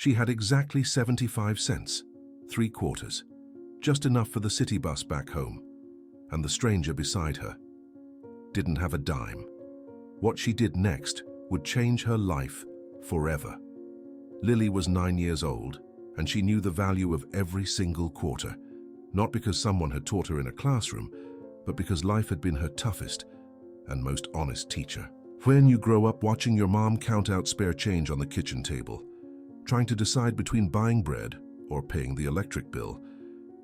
She had exactly 75 cents, 3/4, just enough for the city bus back home, and the stranger beside her didn't have a dime. What she did next would change her life forever. Lily was 9 years old, and she knew the value of every single quarter, not because someone had taught her in a classroom, but because life had been her toughest and most honest teacher. When you grow up watching your mom count out spare change on the kitchen table, trying to decide between buying bread or paying the electric bill,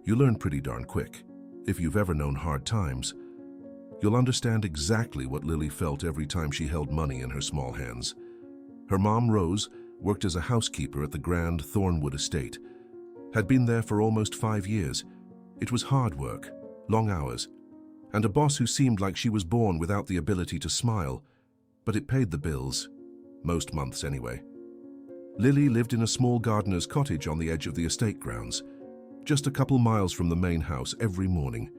you learn pretty darn quick. If you've ever known hard times, you'll understand exactly what Lily felt every time she held money in her small hands. Her mom, Rose, worked as a housekeeper at the grand Thornwood estate, had been there for almost 5 years. It was hard work, long hours, and a boss who seemed like she was born without the ability to smile, but it paid the bills, most months anyway. Lily lived in a small gardener's cottage on the edge of the estate grounds, just a couple miles from the main house. Every morning,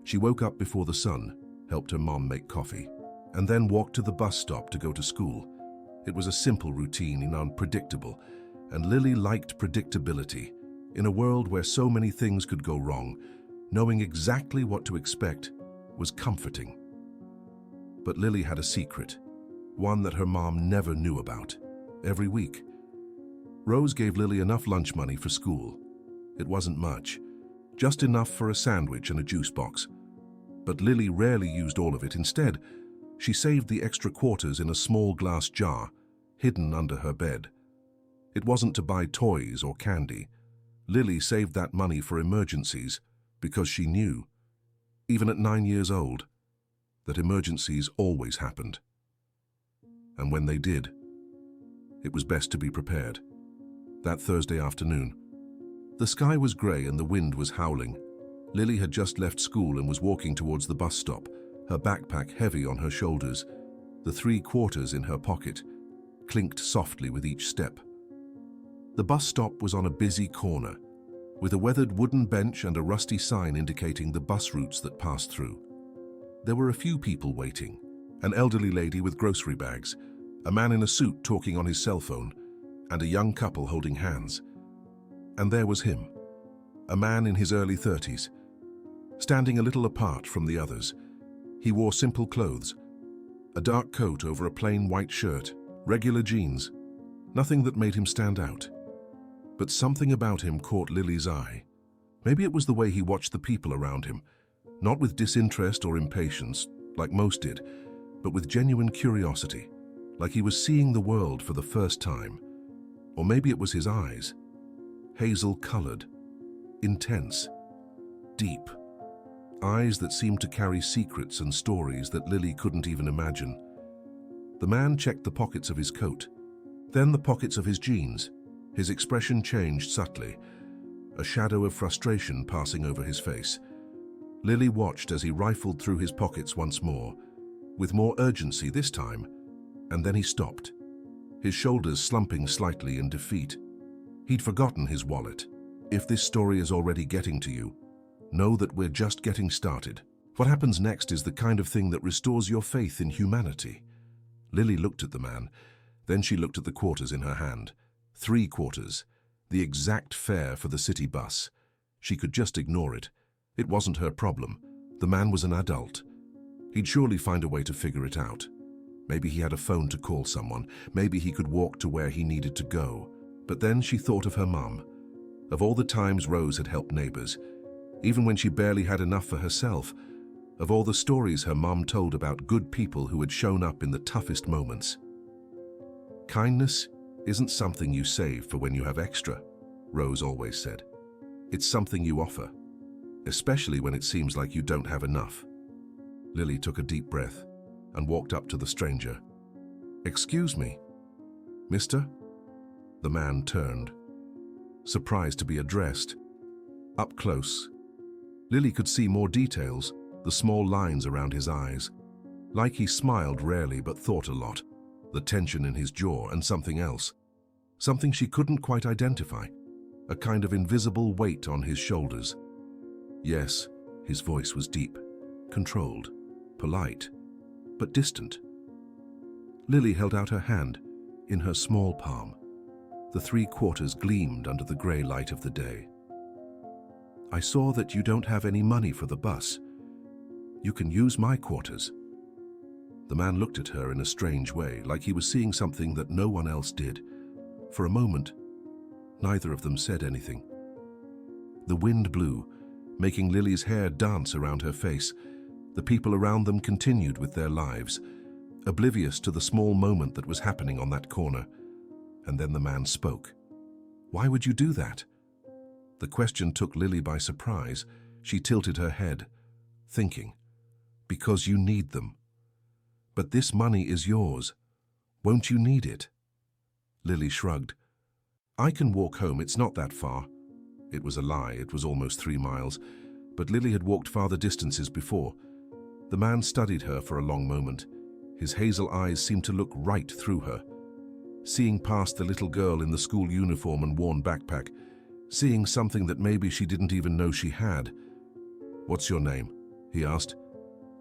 she woke up before the sun, helped her mom make coffee, and then walked to the bus stop to go to school. It was a simple routine and unpredictable, and Lily liked predictability. In a world where so many things could go wrong, knowing exactly what to expect was comforting. But Lily had a secret, one that her mom never knew about. Every week, Rose gave Lily enough lunch money for school. It wasn't much, just enough for a sandwich and a juice box. But Lily rarely used all of it. Instead, she saved the extra quarters in a small glass jar, hidden under her bed. It wasn't to buy toys or candy. Lily saved that money for emergencies because she knew, even at 9 years old, that emergencies always happened. And when they did, it was best to be prepared. That Thursday afternoon, the sky was grey and the wind was howling. Lily had just left school and was walking towards the bus stop, her backpack heavy on her shoulders. The 3/4 in her pocket clinked softly with each step. The bus stop was on a busy corner, with a weathered wooden bench and a rusty sign indicating the bus routes that passed through. There were a few people waiting, an elderly lady with grocery bags, a man in a suit talking on his cell phone, and a young couple holding hands. And there was him, a man in his early 30s, standing a little apart from the others. He wore simple clothes, a dark coat over a plain white shirt, regular jeans, nothing that made him stand out. But something about him caught Lily's eye. Maybe it was the way he watched the people around him, not with disinterest or impatience, like most did, but with genuine curiosity, like he was seeing the world for the first time. Or maybe it was his eyes, hazel-colored, intense, deep. Eyes that seemed to carry secrets and stories that Lily couldn't even imagine. The man checked the pockets of his coat, then the pockets of his jeans. His expression changed subtly, a shadow of frustration passing over his face. Lily watched as he rifled through his pockets once more, with more urgency this time, and then he stopped, his shoulders slumping slightly in defeat. He'd forgotten his wallet. If this story is already getting to you, know that we're just getting started. What happens next is the kind of thing that restores your faith in humanity. Lily looked at the man, then she looked at the quarters in her hand. 3/4, the exact fare for the city bus. She could just ignore it. It wasn't her problem. The man was an adult. He'd surely find a way to figure it out. Maybe he had a phone to call someone. Maybe he could walk to where he needed to go. But then she thought of her mum, of all the times Rose had helped neighbors, even when she barely had enough for herself, of all the stories her mum told about good people who had shown up in the toughest moments. Kindness isn't something you save for when you have extra, Rose always said. It's something you offer, especially when it seems like you don't have enough. Lily took a deep breath and walked up to the stranger. "Excuse me, mister?" The man turned, surprised to be addressed. Up close, Lily could see more details, the small lines around his eyes. Like he smiled rarely but thought a lot. The tension in his jaw and something else. Something she couldn't quite identify. A kind of invisible weight on his shoulders. Yes, his voice was deep, controlled, polite, but distant. Lily held out her hand, in her small palm. The 3/4 gleamed under the grey light of the day. "I saw that you don't have any money for the bus. You can use my quarters." The man looked at her in a strange way, like he was seeing something that no one else did. For a moment, neither of them said anything. The wind blew, making Lily's hair dance around her face. The people around them continued with their lives, oblivious to the small moment that was happening on that corner. And then the man spoke. "Why would you do that?" The question took Lily by surprise. She tilted her head, thinking, "Because you need them. But this money is yours. Won't you need it?" Lily shrugged. "I can walk home, it's not that far." It was a lie, it was almost 3 miles, but Lily had walked farther distances before. The man studied her for a long moment. His hazel eyes seemed to look right through her. Seeing past the little girl in the school uniform and worn backpack, seeing something that maybe she didn't even know she had. "What's your name?" he asked.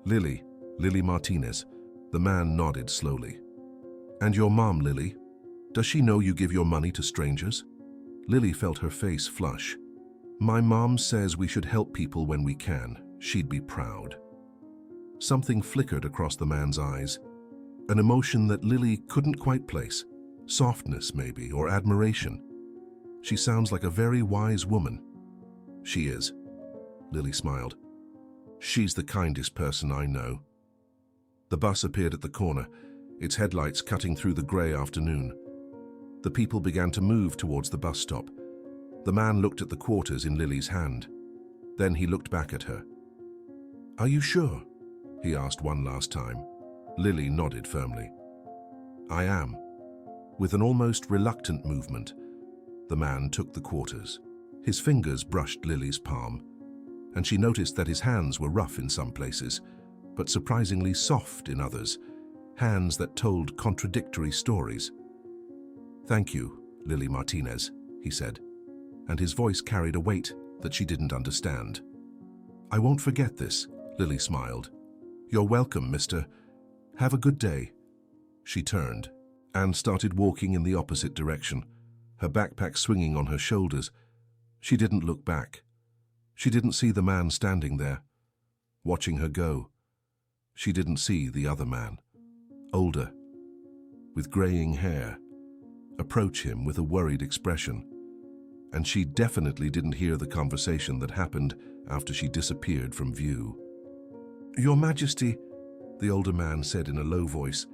Lily Martinez." The man nodded slowly. "And your mom, Lily? Does she know you give your money to strangers?" Lily felt her face flush. "My mom says we should help people when we can. She'd be proud." Something flickered across the man's eyes, an emotion that Lily couldn't quite place. Softness, maybe, or admiration. "She sounds like a very wise woman." "She is," Lily smiled. "She's the kindest person I know." The bus appeared at the corner, its headlights cutting through the grey afternoon. The people began to move towards the bus stop. The man looked at the quarters in Lily's hand. Then he looked back at her. "Are you sure?" he asked one last time. Lily nodded firmly. "I am." With an almost reluctant movement, the man took the quarters. His fingers brushed Lily's palm, and she noticed that his hands were rough in some places, but surprisingly soft in others, hands that told contradictory stories. "Thank you, Lily Martinez," he said, and his voice carried a weight that she didn't understand. "I won't forget this," Lily smiled. "You're welcome, mister. Have a good day." She turned and started walking in the opposite direction, her backpack swinging on her shoulders. She didn't look back. She didn't see the man standing there, watching her go. She didn't see the other man, older, with graying hair, approach him with a worried expression. And she definitely didn't hear the conversation that happened after she disappeared from view. "Your Majesty," the older man said in a low voice,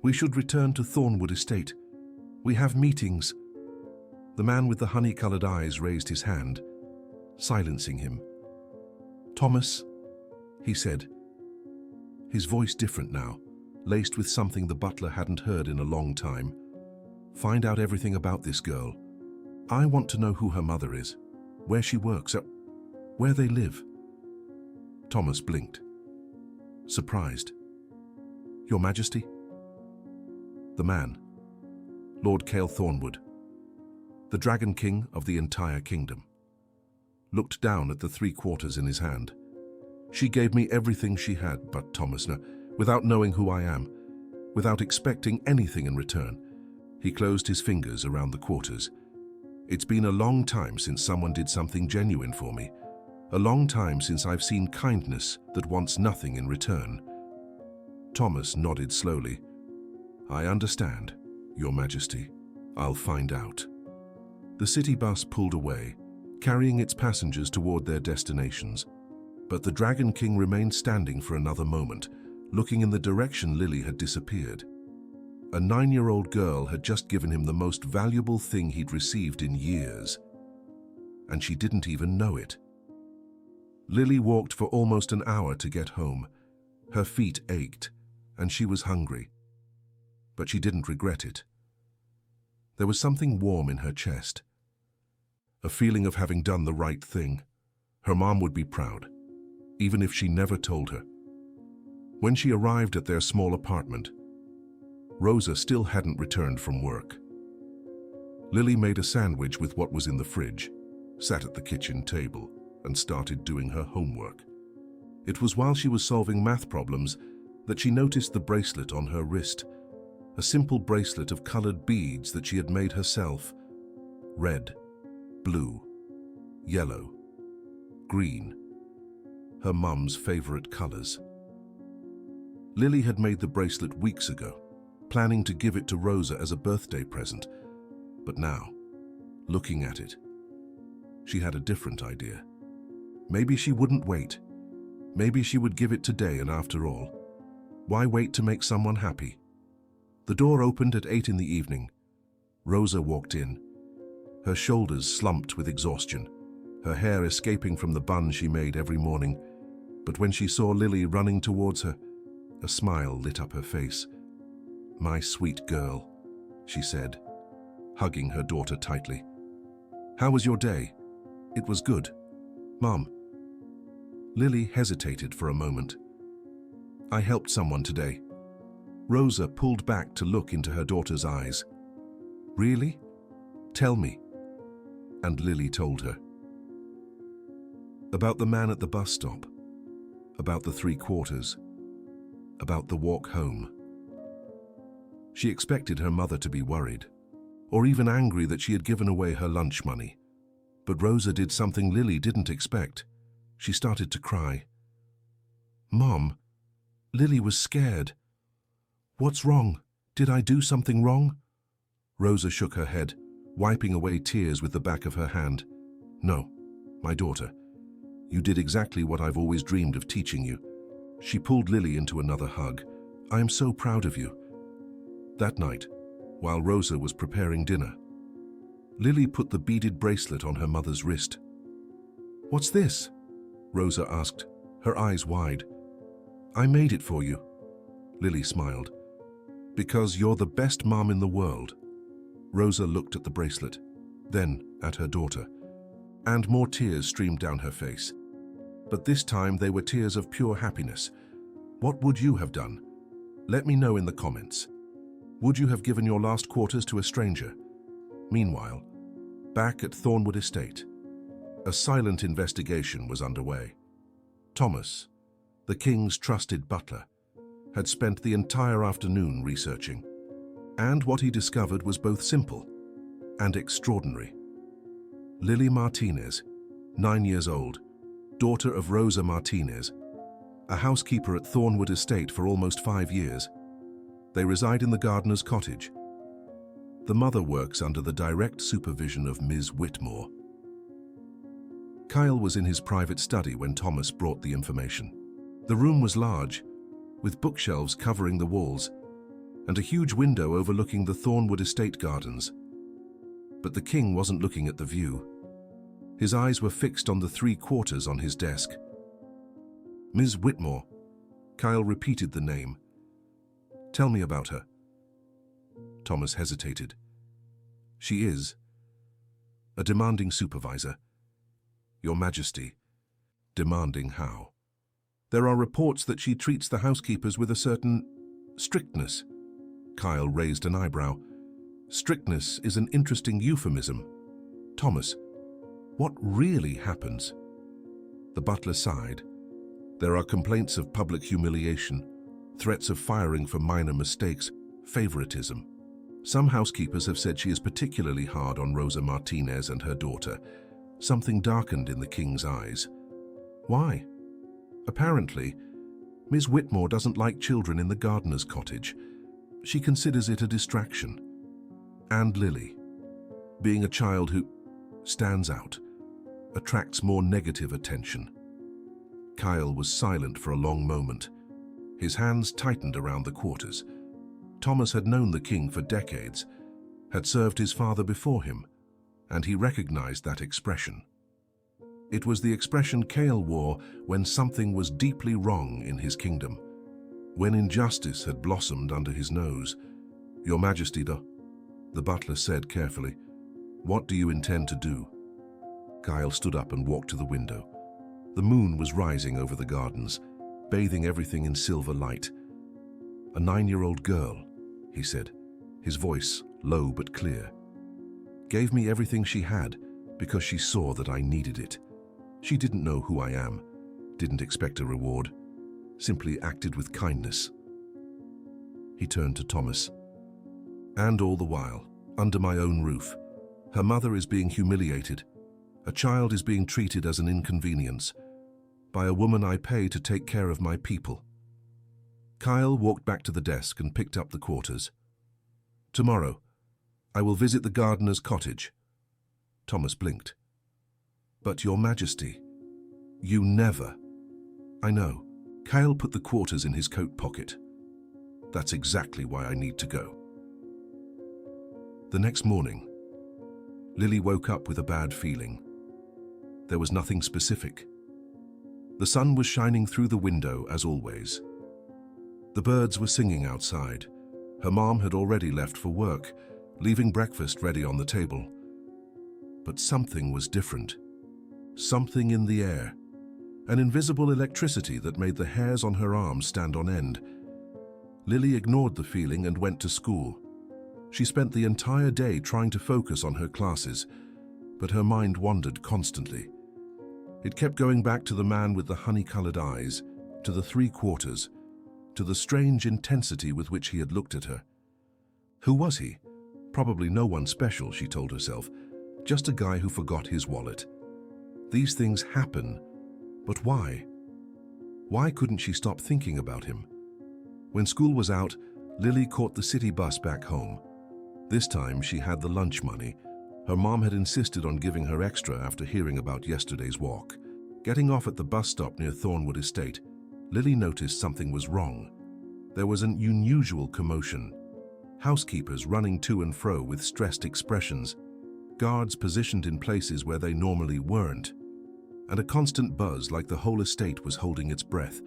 "we should return to Thornwood Estate. We have meetings." The man with the honey-colored eyes raised his hand, silencing him. "Thomas," he said, his voice different now, laced with something the butler hadn't heard in a long time. "Find out everything about this girl. I want to know who her mother is, where she works, where they live." Thomas blinked, surprised. "Your Majesty?" The man, Lord Cale Thornwood, the Dragon King of the entire kingdom, looked down at the 3/4 in his hand. "She gave me everything she had, but Thomas, without knowing who I am, without expecting anything in return." He closed his fingers around the quarters. "It's been a long time since someone did something genuine for me. A long time since I've seen kindness that wants nothing in return." Thomas nodded slowly. "I understand, Your Majesty. I'll find out." The city bus pulled away, carrying its passengers toward their destinations. But the Dragon King remained standing for another moment, looking in the direction Lily had disappeared. A 9-year-old girl had just given him the most valuable thing he'd received in years, and she didn't even know it. Lily walked for almost an hour to get home. Her feet ached, and she was hungry. But she didn't regret it. There was something warm in her chest, a feeling of having done the right thing. Her mom would be proud, even if she never told her. When she arrived at their small apartment, Rosa still hadn't returned from work. Lily made a sandwich with what was in the fridge, sat at the kitchen table, and started doing her homework. It was while she was solving math problems that she noticed the bracelet on her wrist, a simple bracelet of colored beads that she had made herself. Red, blue, yellow, green, her mum's favorite colors. Lily had made the bracelet weeks ago, planning to give it to Rosa as a birthday present. But now, looking at it, she had a different idea. Maybe she wouldn't wait. Maybe she would give it today, and after all, why wait to make someone happy? The door opened at 8 in the evening. Rosa walked in, her shoulders slumped with exhaustion, her hair escaping from the bun she made every morning. But when she saw Lily running towards her, a smile lit up her face. "My sweet girl," she said, hugging her daughter tightly. "How was your day?" "It was good, Mom." Lily hesitated for a moment. "I helped someone today." Rosa pulled back to look into her daughter's eyes. "Really? Tell me." And Lily told her. About the man at the bus stop, about the 3 quarters, about the walk home. She expected her mother to be worried, or even angry that she had given away her lunch money. But Rosa did something Lily didn't expect. She started to cry. "Mom, Lily was scared." "What's wrong? Did I do something wrong?" Rosa shook her head, wiping away tears with the back of her hand. "No, my daughter. You did exactly what I've always dreamed of teaching you." She pulled Lily into another hug. "I am so proud of you." That night, while Rosa was preparing dinner, Lily put the beaded bracelet on her mother's wrist. "What's this?" Rosa asked, her eyes wide. "I made it for you." Lily smiled. "Because you're the best mom in the world." Rosa looked at the bracelet, then at her daughter, and more tears streamed down her face. But this time they were tears of pure happiness. What would you have done? Let me know in the comments. Would you have given your last quarters to a stranger? Meanwhile, back at Thornwood Estate, a silent investigation was underway. Thomas, the king's trusted butler, had spent the entire afternoon researching, and what he discovered was both simple and extraordinary. Lily Martinez, 9 years old, daughter of Rosa Martinez, a housekeeper at Thornwood Estate for almost 5 years. They reside in the gardener's cottage. The mother works under the direct supervision of Ms. Whitmore. Kyle was in his private study when Thomas brought the information. The room was large, with bookshelves covering the walls, and a huge window overlooking the Thornwood Estate gardens. But the king wasn't looking at the view. His eyes were fixed on the 3 quarters on his desk. "Ms. Whitmore," Kyle repeated the name. "Tell me about her." Thomas hesitated. "She is a demanding supervisor." "Your Majesty, demanding how?" "There are reports that she treats the housekeepers with a certain strictness." Kyle raised an eyebrow. "Strictness is an interesting euphemism. Thomas, what really happens?" The butler sighed. "There are complaints of public humiliation, threats of firing for minor mistakes, favoritism. Some housekeepers have said she is particularly hard on Rosa Martinez and her daughter." Something darkened in the king's eyes. "Why?" "Apparently, Ms. Whitmore doesn't like children in the gardener's cottage. She considers it a distraction. And Lily, being a child who stands out, attracts more negative attention." Kyle was silent for a long moment. His hands tightened around the quarters. Thomas had known the king for decades, had served his father before him, and he recognized that expression. It was the expression Kyle wore when something was deeply wrong in his kingdom, when injustice had blossomed under his nose. "Your Majesty, the butler said carefully. "What do you intend to do?" Kyle stood up and walked to the window. The moon was rising over the gardens, bathing everything in silver light. "A 9-year-old girl," he said, his voice low but clear. "Gave me everything she had because she saw that I needed it. She didn't know who I am, didn't expect a reward, simply acted with kindness." He turned to Thomas. And all the while, under my own roof, her mother is being humiliated. A child is being treated as an inconvenience by a woman I pay to take care of my people. Kyle walked back to the desk and picked up the quarters. Tomorrow, I will visit the gardener's cottage. Thomas blinked. But Your Majesty, you never. I know. Kyle put the quarters in his coat pocket. That's exactly why I need to go. The next morning, Lily woke up with a bad feeling. There was nothing specific. The sun was shining through the window as always. The birds were singing outside. Her mom had already left for work, leaving breakfast ready on the table. But something was different. Something in the air. An invisible electricity that made the hairs on her arms stand on end. Lily ignored the feeling and went to school. She spent the entire day trying to focus on her classes, but her mind wandered constantly. It kept going back to the man with the honey-colored eyes, to the 3 quarters, to the strange intensity with which he had looked at her. Who was he? Probably no one special, she told herself, just a guy who forgot his wallet. These things happen, but why? Why couldn't she stop thinking about him? When school was out, Lily caught the city bus back home. This time she had the lunch money. Her mom had insisted on giving her extra after hearing about yesterday's walk. Getting off at the bus stop near Thornwood Estate, Lily noticed something was wrong. There was an unusual commotion. Housekeepers running to and fro with stressed expressions, guards positioned in places where they normally weren't, and a constant buzz like the whole estate was holding its breath.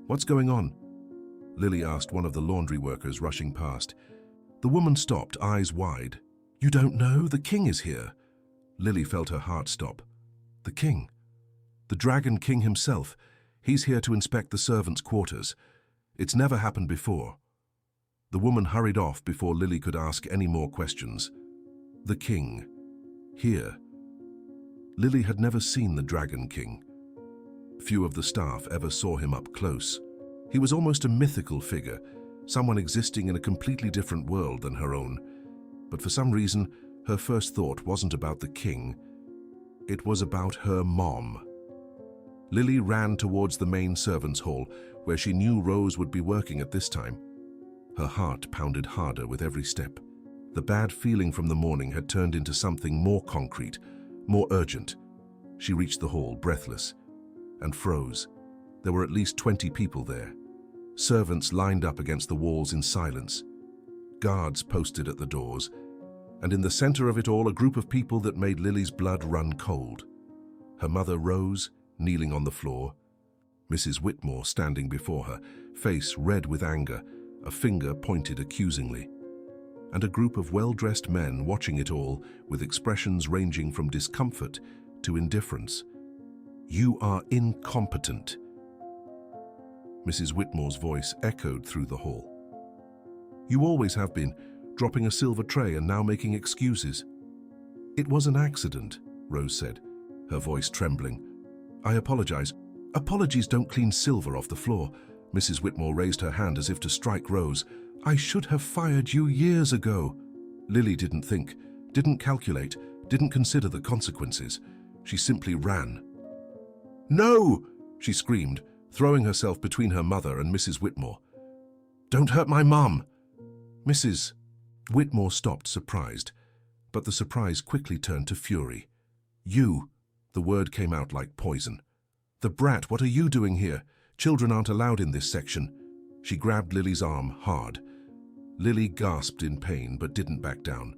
"What's going on?" Lily asked one of the laundry workers rushing past. The woman stopped, eyes wide. "You don't know? The king is here." Lily felt her heart stop. The king? The Dragon King himself. He's here to inspect the servants' quarters. It's never happened before. The woman hurried off before Lily could ask any more questions. The king. Here. Lily had never seen the Dragon King. Few of the staff ever saw him up close. He was almost a mythical figure, someone existing in a completely different world than her own. But for some reason, her first thought wasn't about the king. It was about her mom. Lily ran towards the main servants' hall, where she knew Rose would be working at this time. Her heart pounded harder with every step. The bad feeling from the morning had turned into something more concrete, more urgent. She reached the hall, breathless, and froze. There were at least 20 people there. Servants lined up against the walls in silence. Guards posted at the doors, and in the center of it all, a group of people that made Lily's blood run cold. Her mother Rose, kneeling on the floor, Mrs. Whitmore standing before her, face red with anger, a finger pointed accusingly, and a group of well-dressed men watching it all with expressions ranging from discomfort to indifference. "You are incompetent." Mrs. Whitmore's voice echoed through the hall. "You always have been, dropping a silver tray and now making excuses." "It was an accident," Rose said, her voice trembling. "I apologize." "Apologies don't clean silver off the floor." Mrs. Whitmore raised her hand as if to strike Rose. "I should have fired you years ago." Lily didn't think, didn't calculate, didn't consider the consequences. She simply ran. "No!" she screamed, throwing herself between her mother and Mrs. Whitmore. "Don't hurt my mum!" Mrs. Whitmore stopped, surprised, but the surprise quickly turned to fury. "You!" The word came out like poison. "The brat, what are you doing here? Children aren't allowed in this section." She grabbed Lily's arm hard. Lily gasped in pain but didn't back down.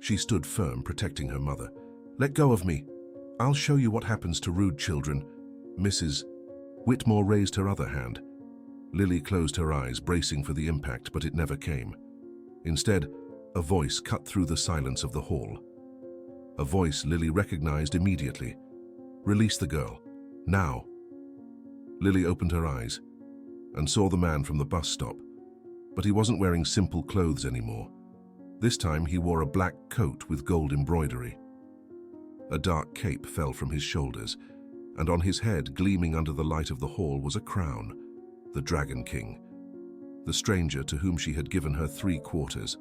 She stood firm, protecting her mother. "Let go of me. I'll show you what happens to rude children." Mrs. Whitmore raised her other hand. Lily closed her eyes, bracing for the impact, but it never came. Instead, a voice cut through the silence of the hall. A voice Lily recognized immediately. "Release the girl. Now." Lily opened her eyes and saw the man from the bus stop, but he wasn't wearing simple clothes anymore. This time he wore a black coat with gold embroidery. A dark cape fell from his shoulders, and on his head, gleaming under the light of the hall, was a crown, the Dragon King, the stranger to whom she had given her 3 quarters.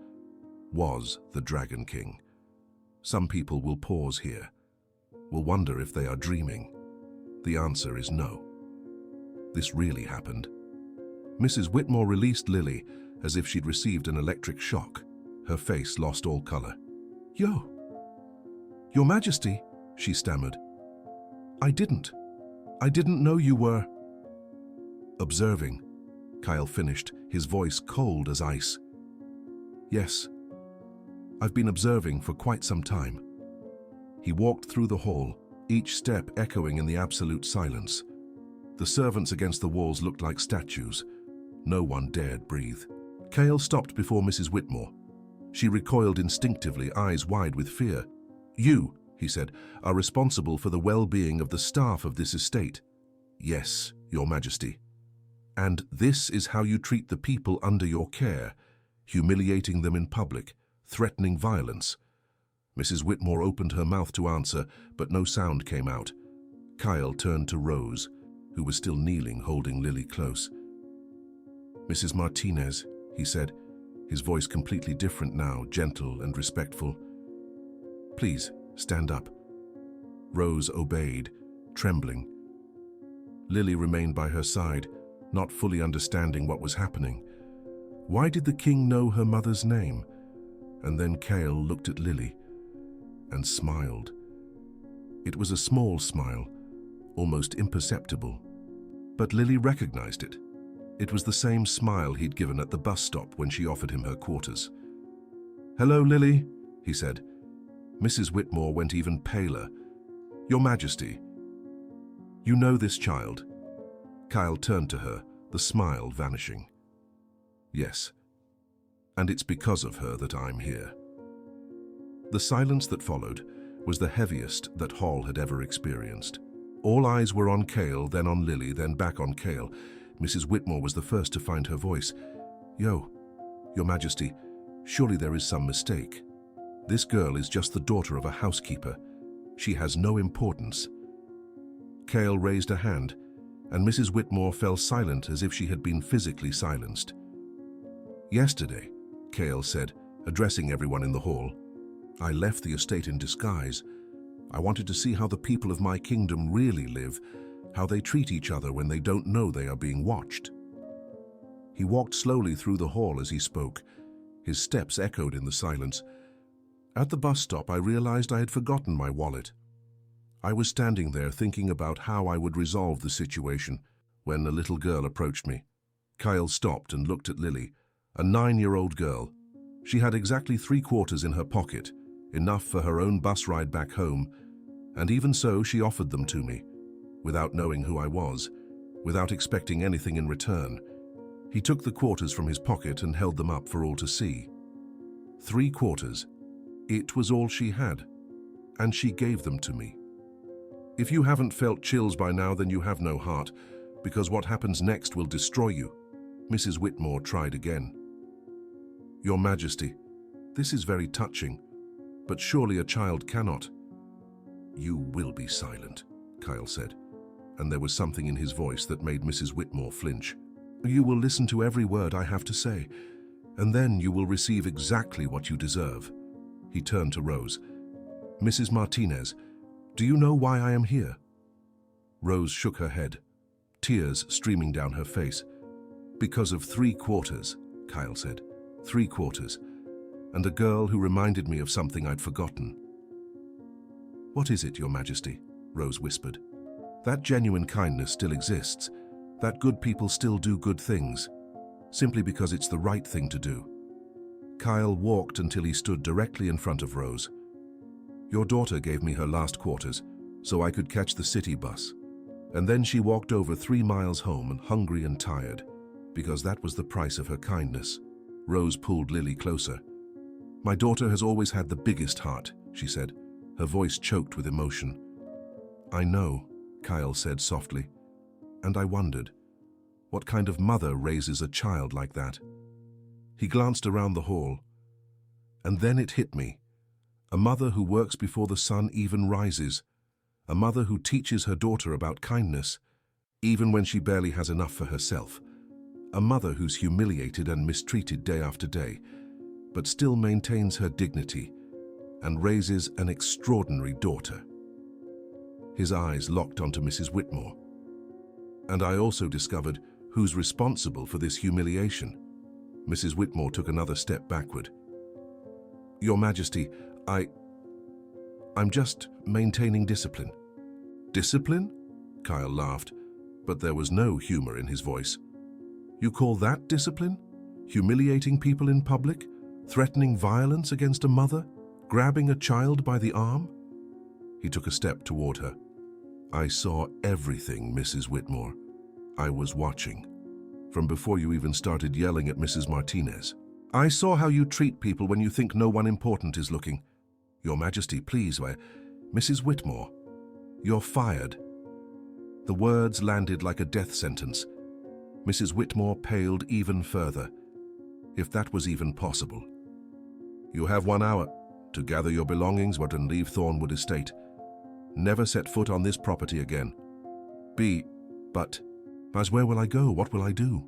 was the Dragon King. Some people will pause here, will wonder if they are dreaming. The answer is no. This really happened. Mrs. Whitmore released Lily as if she'd received an electric shock. Her face lost all color. Your Majesty, she stammered. I didn't know you were... Observing, Kyle finished, his voice cold as ice. Yes, I've been observing for quite some time. He walked through the hall, each step echoing in the absolute silence. The servants against the walls looked like statues. No one dared breathe. Kyle stopped before Mrs. Whitmore. She recoiled instinctively, eyes wide with fear. You, he said, are responsible for the well-being of the staff of this estate. Yes, Your Majesty. And this is how you treat the people under your care, humiliating them in public, threatening violence. Mrs. Whitmore opened her mouth to answer, but no sound came out. Kyle turned to Rose, who was still kneeling, holding Lily close. Mrs. Martinez, he said, his voice completely different now, gentle and respectful. Please, stand up. Rose obeyed, trembling. Lily remained by her side, not fully understanding what was happening. Why did the king know her mother's name? And then Kyle looked at Lily and smiled. It was a small smile, almost imperceptible. But Lily recognized it. It was the same smile he'd given at the bus stop when she offered him her quarters. Hello, Lily, he said. Mrs. Whitmore went even paler. Your Majesty, you know this child? Kyle turned to her, the smile vanishing. Yes, and it's because of her that I'm here. The silence that followed was the heaviest that Hall had ever experienced. All eyes were on Kyle, then on Lily, then back on Kyle. Mrs. Whitmore was the first to find her voice. Your Majesty, surely there is some mistake. This girl is just the daughter of a housekeeper. She has no importance. Kyle raised a hand, and Mrs. Whitmore fell silent as if she had been physically silenced. Yesterday, Kyle said, addressing everyone in the hall, I left the estate in disguise. I wanted to see how the people of my kingdom really live, how they treat each other when they don't know they are being watched. He walked slowly through the hall as he spoke. His steps echoed in the silence. At the bus stop, I realized I had forgotten my wallet. I was standing there thinking about how I would resolve the situation when a little girl approached me. Kyle stopped and looked at Lily, a 9-year-old girl. She had exactly 3 quarters in her pocket, enough for her own bus ride back home, and even so she offered them to me, without knowing who I was, without expecting anything in return. He took the quarters from his pocket and held them up for all to see. 3 quarters. It was all she had, and she gave them to me. If you haven't felt chills by now, then you have no heart, because what happens next will destroy you. Mrs. Whitmore tried again. Your Majesty, this is very touching, but surely a child cannot. You will be silent, Kyle said, and there was something in his voice that made Mrs. Whitmore flinch. You will listen to every word I have to say, and then you will receive exactly what you deserve. He turned to Rose. Mrs. Martinez, do you know why I am here? Rose shook her head, tears streaming down her face. Because of 3 quarters, Kyle said. 3 quarters, and a girl who reminded me of something I'd forgotten. What is it, Your Majesty? Rose whispered. That genuine kindness still exists, that good people still do good things, simply because it's the right thing to do. Kyle walked until he stood directly in front of Rose. Your daughter gave me her last quarters, so I could catch the city bus. And then she walked over 3 miles home, and hungry and tired, because that was the price of her kindness. Rose pulled Lily closer. My daughter has always had the biggest heart, she said, her voice choked with emotion. I know, Kyle said softly, and I wondered, what kind of mother raises a child like that? He glanced around the hall, and then it hit me. A mother who works before the sun even rises. A mother who teaches her daughter about kindness, even when she barely has enough for herself. A mother who's humiliated and mistreated day after day, but still maintains her dignity and raises an extraordinary daughter. His eyes locked onto Mrs. Whitmore. And I also discovered who's responsible for this humiliation. Mrs. Whitmore took another step backward. Your Majesty, I'm just maintaining discipline. Discipline? Kyle laughed, but there was no humor in his voice. You call that discipline? Humiliating people in public? Threatening violence against a mother? Grabbing a child by the arm? He took a step toward her. I saw everything, Mrs. Whitmore. I was watching. From before you even started yelling at Mrs. Martinez. I saw how you treat people when you think no one important is looking. Your Majesty, please, Mrs. Whitmore, you're fired. The words landed like a death sentence. Mrs. Whitmore paled even further, if that was even possible. You have 1 hour to gather your belongings and leave Thornwood Estate. Never set foot on this property again. But where will I go? What will I do?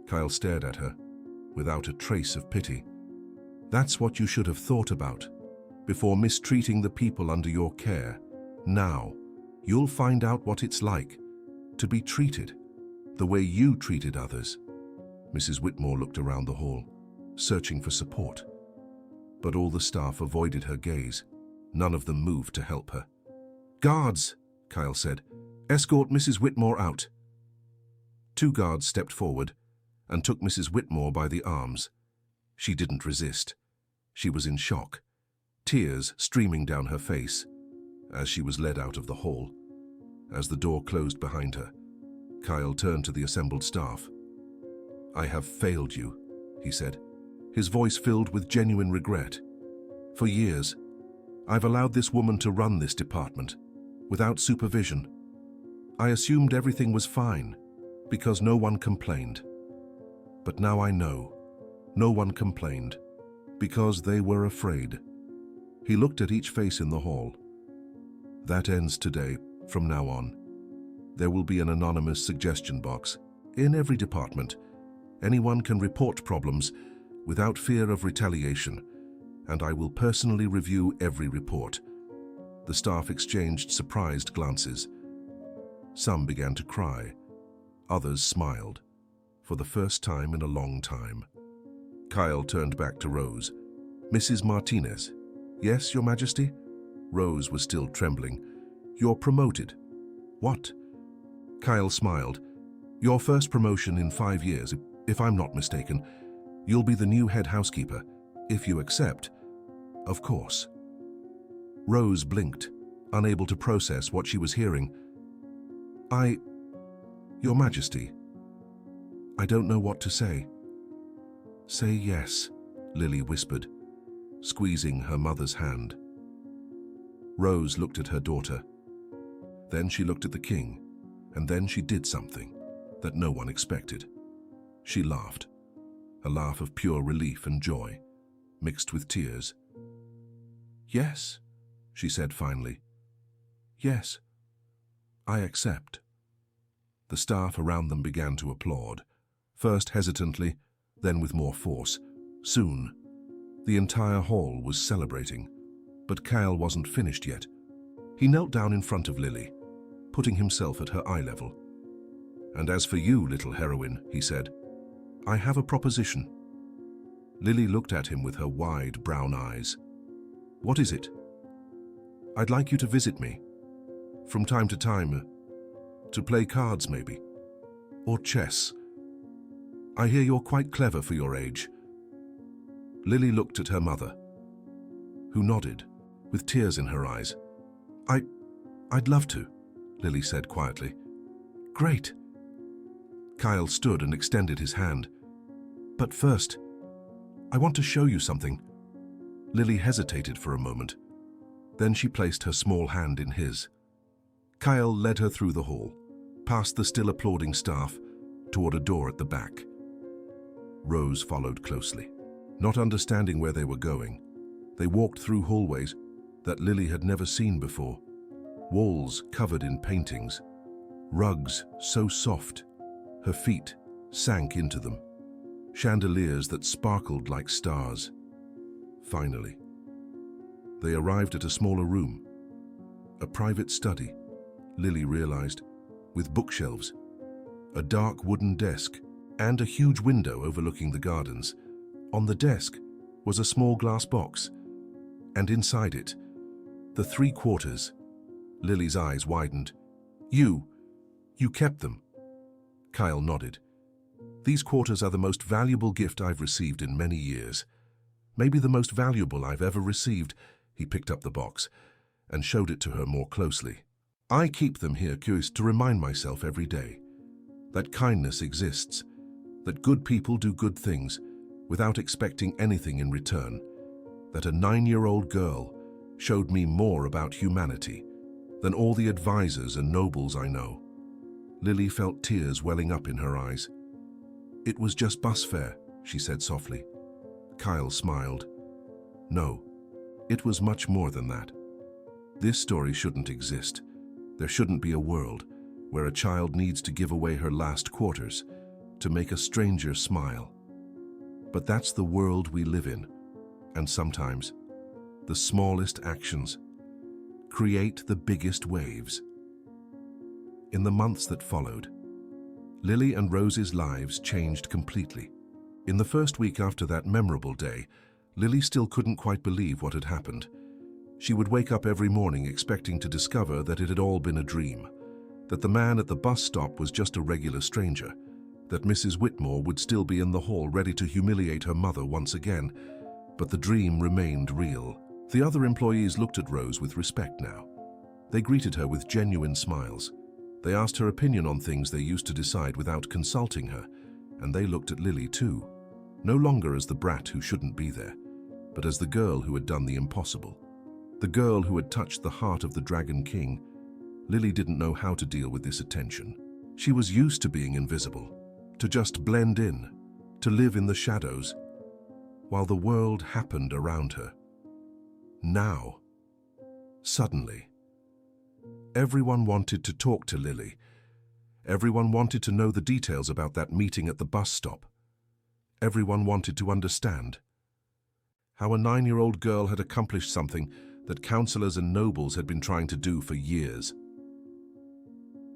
Kyle stared at her, without a trace of pity. That's what you should have thought about, before mistreating the people under your care. Now, you'll find out what it's like to be treated the way you treated others. Mrs. Whitmore looked around the hall, searching for support. But all the staff avoided her gaze. None of them moved to help her. Guards, Kyle said. Escort Mrs. Whitmore out. 2 guards stepped forward and took Mrs. Whitmore by the arms. She didn't resist. She was in shock, tears streaming down her face as she was led out of the hall. As the door closed behind her, Kyle turned to the assembled staff. I have failed you, he said, his voice filled with genuine regret. For years, I've allowed this woman to run this department, without supervision. I assumed everything was fine, because no one complained. But now I know, no one complained, because they were afraid. He looked at each face in the hall. That ends today. From now on, there will be an anonymous suggestion box in every department. Anyone can report problems without fear of retaliation, and I will personally review every report. The staff exchanged surprised glances. Some began to cry. Others smiled, for the first time in a long time. Kyle turned back to Rose. Mrs. Martinez. Yes, Your Majesty? Rose was still trembling. You're promoted. What? Kyle smiled. Your first promotion in 5 years, if I'm not mistaken. You'll be the new head housekeeper, if you accept. Of course. Rose blinked, unable to process what she was hearing. Your Majesty, I don't know what to say. Say yes, Lily whispered, squeezing her mother's hand. Rose looked at her daughter. Then she looked at the king, and then she did something that no one expected. She laughed, a laugh of pure relief and joy, mixed with tears. Yes, she said finally. Yes, I accept. The staff around them began to applaud, first hesitantly, then with more force. Soon, the entire hall was celebrating, but Kyle wasn't finished yet. He knelt down in front of Lily, putting himself at her eye level. And as for you, little heroine, he said, I have a proposition. Lily looked at him with her wide brown eyes. What is it? I'd like you to visit me, from time to time, to play cards maybe, or chess. I hear you're quite clever for your age. Lily looked at her mother, who nodded, with tears in her eyes. I'd love to, Lily said quietly. Great. Kyle stood and extended his hand. But first, I want to show you something. Lily hesitated for a moment. Then she placed her small hand in his. Kyle led her through the hall, past the still applauding staff, toward a door at the back. Rose followed closely. Not understanding where they were going, they walked through hallways that Lily had never seen before. Walls covered in paintings, rugs so soft, her feet sank into them. chandeliers that sparkled like stars. Finally, they arrived at a smaller room, a private study, Lily realized, with bookshelves, a dark wooden desk, and a huge window overlooking the gardens. On the desk was a small glass box, and inside it, the 3 quarters. Lily's eyes widened. You kept them." Kyle nodded. "These quarters are the most valuable gift I've received in many years. Maybe the most valuable I've ever received." He picked up the box and showed it to her more closely. "I keep them here, curious, to remind myself every day that kindness exists, that good people do good things without expecting anything in return, that a 9-year-old girl showed me more about humanity than all the advisors and nobles I know." Lily felt tears welling up in her eyes. "It was just bus fare," she said softly. Kyle smiled. "No, it was much more than that. This story shouldn't exist. There shouldn't be a world where a child needs to give away her last quarters to make a stranger smile. But that's the world we live in, and sometimes the smallest actions create the biggest waves." In the months that followed, Lily and Rose's lives changed completely. In the first week after that memorable day, Lily still couldn't quite believe what had happened. She would wake up every morning expecting to discover that it had all been a dream, that the man at the bus stop was just a regular stranger, that Mrs. Whitmore would still be in the hall ready to humiliate her mother once again. But the dream remained real. The other employees looked at Rose with respect now. They greeted her with genuine smiles. They asked her opinion on things they used to decide without consulting her, and they looked at Lily too, no longer as the brat who shouldn't be there, but as the girl who had done the impossible, the girl who had touched the heart of the Dragon King. Lily didn't know how to deal with this attention. She was used to being invisible, to just blend in, to live in the shadows, while the world happened around her. Now, suddenly, everyone wanted to talk to Lily. Everyone wanted to know the details about that meeting at the bus stop. Everyone wanted to understand how a 9-year-old girl had accomplished something that councillors and nobles had been trying to do for years.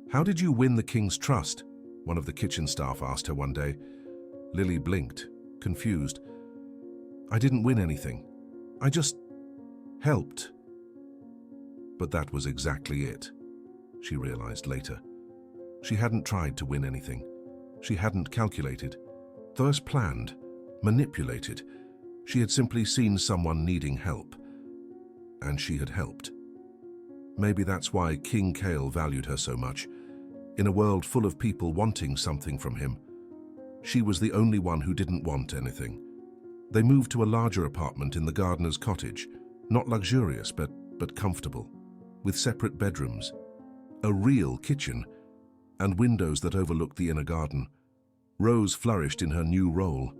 "How did you win the king's trust?" one of the kitchen staff asked her one day. Lily blinked, confused. "I didn't win anything. I just helped." But that was exactly it, she realized later. She hadn't tried to win anything. She hadn't calculated, thus planned, manipulated. She had simply seen someone needing help, and she had helped. Maybe that's why King Kale valued her so much. In a world full of people wanting something from him, she was the only one who didn't want anything. They moved to a larger apartment in the gardener's cottage, not luxurious but comfortable, with separate bedrooms, a real kitchen, and windows that overlooked the inner garden. Rose flourished in her new role.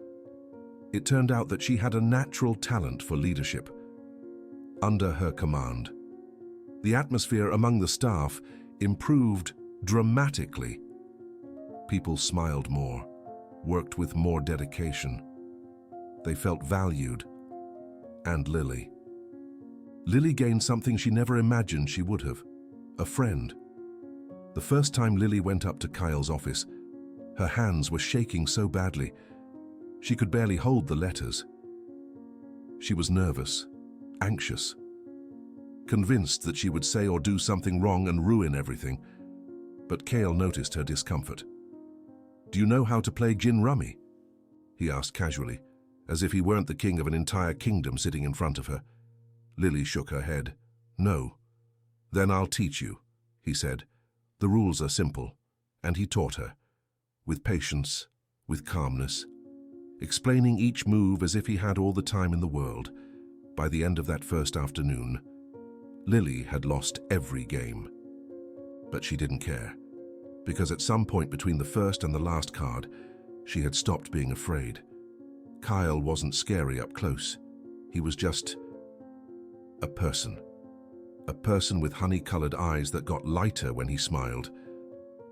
It turned out that she had a natural talent for leadership. Under her command, the atmosphere among the staff improved dramatically. People smiled more, worked with more dedication. They felt valued. And Lily gained something she never imagined she would have: a friend. The first time Lily went up to Kyle's office, her hands were shaking so badly, she could barely hold the letters. She was nervous, anxious, convinced that she would say or do something wrong and ruin everything. But Kale noticed her discomfort. "Do you know how to play gin rummy?" he asked casually, as if he weren't the king of an entire kingdom sitting in front of her. Lily shook her head. "No." "Then I'll teach you," he said. "The rules are simple." And he taught her, with patience, with calmness, explaining each move as if he had all the time in the world. By the end of that first afternoon, Lily had lost every game. But she didn't care, because at some point between the first and the last card, she had stopped being afraid. Kyle wasn't scary up close. He was just a person. A person with honey-colored eyes that got lighter when he smiled.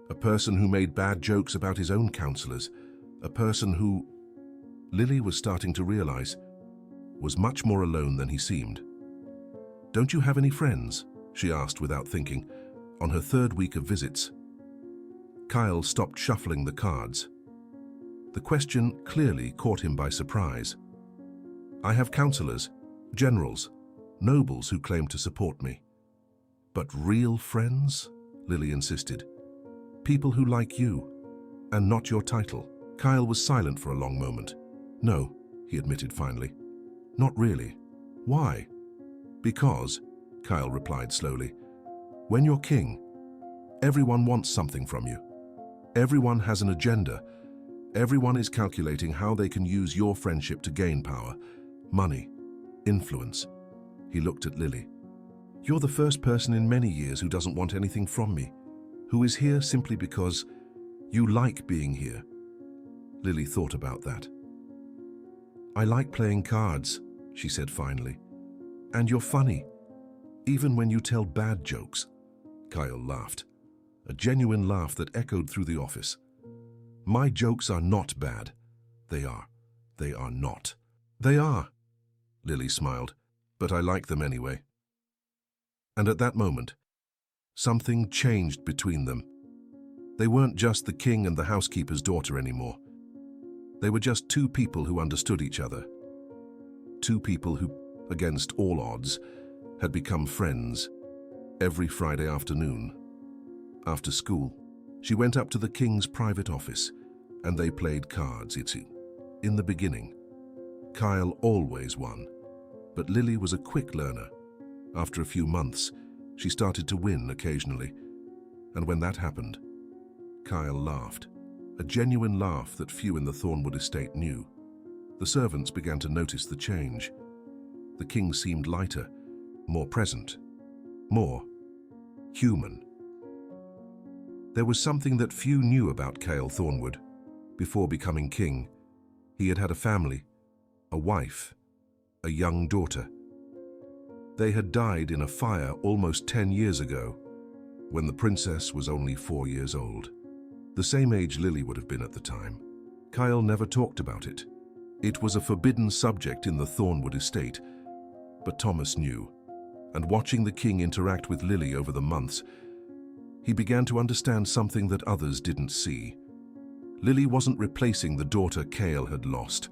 A person who made bad jokes about his own counselors. A person who... Lily was starting to realize, was much more alone than he seemed. "Don't you have any friends?" she asked without thinking, on her third week of visits. Kyle stopped shuffling the cards. The question clearly caught him by surprise. "I have counselors, generals, nobles who claim to support me." "But real friends?" Lily insisted. "People who like you, and not your title." Kyle was silent for a long moment. "No," he admitted finally. "Not really." "Why?" "Because," Kyle replied slowly, "when you're king, everyone wants something from you. Everyone has an agenda. Everyone is calculating how they can use your friendship to gain power, money, influence." He looked at Lily. "You're the first person in many years who doesn't want anything from me, who is here simply because you like being here." Lily thought about that. "I like playing cards," she said finally. "And you're funny, even when you tell bad jokes." Kyle laughed, a genuine laugh that echoed through the office. "My jokes are not bad. They are. They are not." "They are," Lily smiled, "but I like them anyway." And at that moment, something changed between them. They weren't just the king and the housekeeper's daughter anymore. They were just two people who understood each other. Two people who, against all odds, had become friends. Every Friday afternoon, after school, she went up to the king's private office, and they played cards. In the beginning, Kyle always won, but Lily was a quick learner. After a few months, she started to win occasionally, and when that happened, Kyle laughed, a genuine laugh that few in the Thornwood estate knew. The servants began to notice the change. The king seemed lighter, more present, more human. There was something that few knew about Kyle Thornwood. Before becoming king, he had had a family, a wife, a young daughter. They had died in a fire almost 10 years ago, when the princess was only 4 years old. The same age Lily would have been at the time. Kyle never talked about it. It was a forbidden subject in the Thornwood estate, but Thomas knew, and watching the king interact with Lily over the months, he began to understand something that others didn't see. Lily wasn't replacing the daughter Kyle had lost.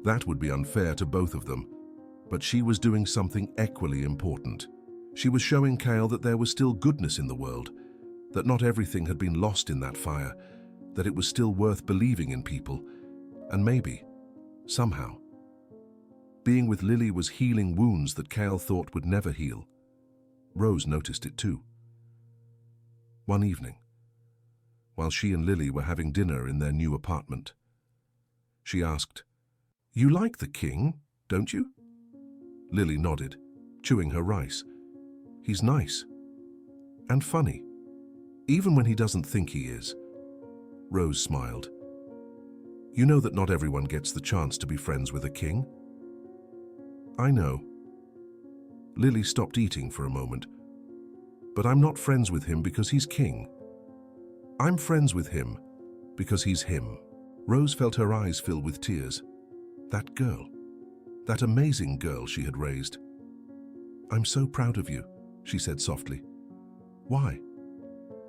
That would be unfair to both of them. But she was doing something equally important. She was showing Kyle that there was still goodness in the world, that not everything had been lost in that fire, that it was still worth believing in people, and maybe, somehow, being with Lily was healing wounds that Kyle thought would never heal. Rose noticed it too. One evening, while she and Lily were having dinner in their new apartment, she asked, "You like the king, don't you?" Lily nodded, chewing her rice. "He's nice. And funny. Even when he doesn't think he is." Rose smiled. "You know that not everyone gets the chance to be friends with a king?" "I know." Lily stopped eating for a moment. "But I'm not friends with him because he's king. I'm friends with him because he's him." Rose felt her eyes fill with tears. That girl. That amazing girl she had raised. "I'm so proud of you," she said softly. "Why?"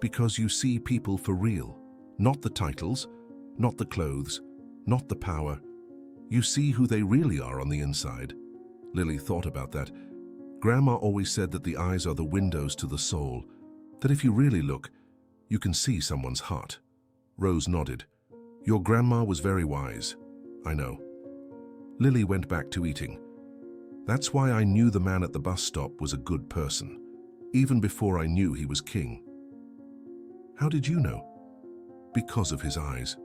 "Because you see people for real. Not the titles, not the clothes, not the power. You see who they really are on the inside." Lily thought about that. Grandma always said that the eyes are the windows to the soul, that if you really look, you can see someone's heart. Rose nodded. "Your grandma was very wise." "I know." Lily went back to eating. "That's why I knew the man at the bus stop was a good person, even before I knew he was king." "How did you know?" "Because of his eyes."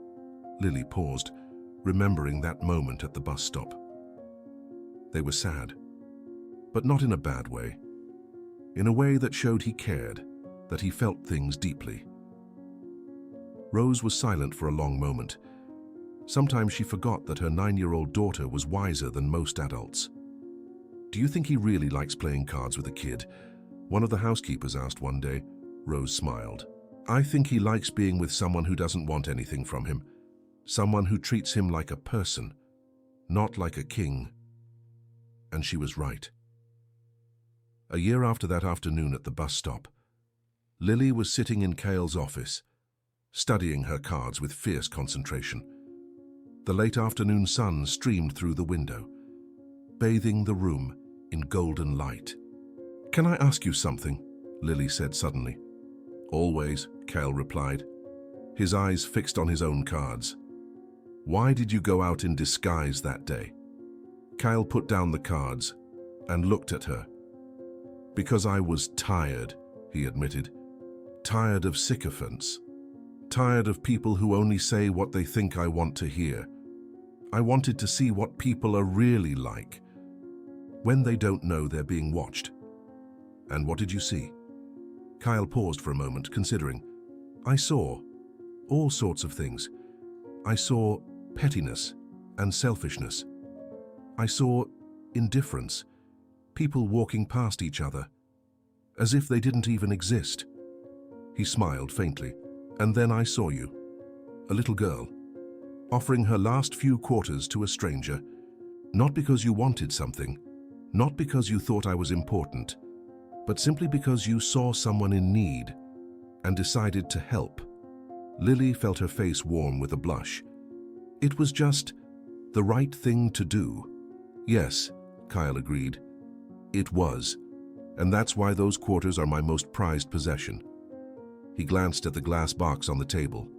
Lily paused, remembering that moment at the bus stop. They were sad, but not in a bad way. In a way that showed he cared, that he felt things deeply. Rose was silent for a long moment. Sometimes she forgot that her 9-year-old daughter was wiser than most adults. "Do you think he really likes playing cards with a kid?" one of the housekeepers asked one day. Rose smiled. "I think he likes being with someone who doesn't want anything from him, someone who treats him like a person, not like a king. And she was right. A year after that afternoon at the bus stop, Lily was sitting in Cale's office, studying her cards with fierce concentration. The late afternoon sun streamed through the window, bathing the room in golden light. "Can I ask you something?" Lily said suddenly. "Always," Cale replied, his eyes fixed on his own cards. "Why did you go out in disguise that day?" Cale put down the cards and looked at her. "Because I was tired," he admitted. "Tired of sycophants. Tired of people who only say what they think I want to hear. I wanted to see what people are really like when they don't know they're being watched." "And what did you see?" Cale paused for a moment, considering. "I saw all sorts of things. I saw pettiness and selfishness. I saw indifference, people walking past each other, as if they didn't even exist." He smiled faintly. "And then I saw you, a little girl, offering her last few quarters to a stranger, not because you wanted something, not because you thought I was important, but simply because you saw someone in need and decided to help." Lily felt her face warm with a blush. "It was just the right thing to do." "Yes," Cale agreed. "It was, and that's why those quarters are my most prized possession." He glanced at the glass box on the table.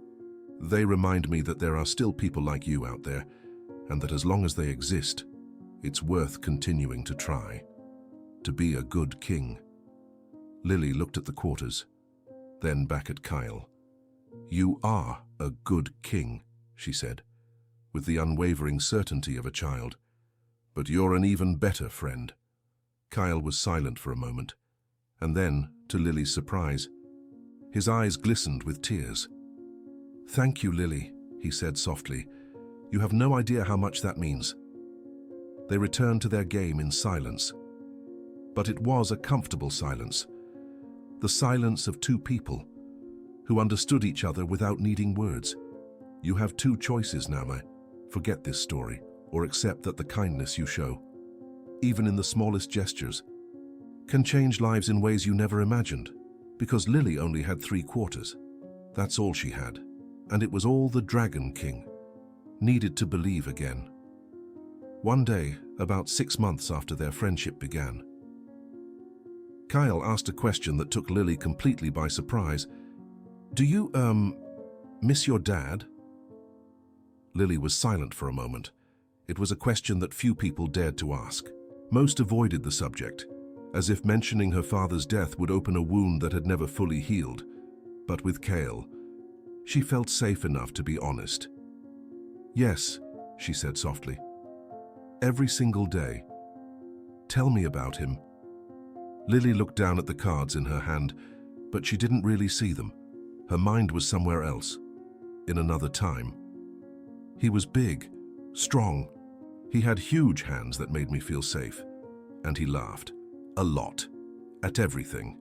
"They remind me that there are still people like you out there, and that as long as they exist, it's worth continuing to try, to be a good king." Lily looked at the quarters, then back at Cale. "You are a good king," she said, with the unwavering certainty of a child. "But you're an even better friend." Cale was silent for a moment, and then, to Lily's surprise, his eyes glistened with tears. "Thank you, Lily," he said softly. "You have no idea how much that means." They returned to their game in silence. But it was a comfortable silence. The silence of two people who understood each other without needing words. You have two choices now, Maid. Forget this story, or accept that the kindness you show, even in the smallest gestures, can change lives in ways you never imagined. Because Lily only had 3 quarters. That's all she had. And it was all the Dragon King needed to believe again. One day, about 6 months after their friendship began, Cale asked a question that took Lily completely by surprise. "Do you, miss your dad?" Lily was silent for a moment. It was a question that few people dared to ask. Most avoided the subject, as if mentioning her father's death would open a wound that had never fully healed. But with Cale, she felt safe enough to be honest. "Yes," she said softly. "Every single day. Tell me about him." Lily looked down at the cards in her hand, but she didn't really see them. Her mind was somewhere else, in another time. "He was big, strong. He had huge hands that made me feel safe. And he laughed. A lot. At everything.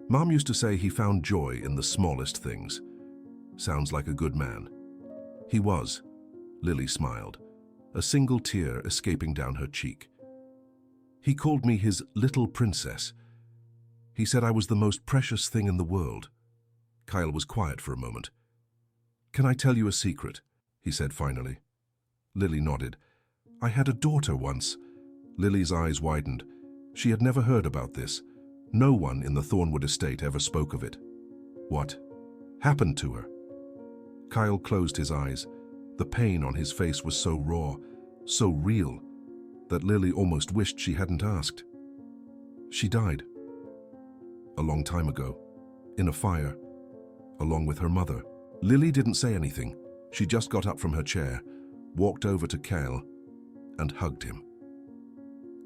Mom used to say he found joy in the smallest things. Sounds like a good man." "He was." Lily smiled, a single tear escaping down her cheek. "He called me his little princess. He said I was the most precious thing in the world." Cale was quiet for a moment. "Can I tell you a secret?" he said finally. Lily nodded. "I had a daughter once." Lily's eyes widened. She had never heard about this. No one in the Thornwood estate ever spoke of it. "What happened to her?" Cale closed his eyes. The pain on his face was so raw, so real, that Lily almost wished she hadn't asked. "She died. A long time ago, in a fire, along with her mother." Lily didn't say anything. She just got up from her chair, walked over to Cale, and hugged him.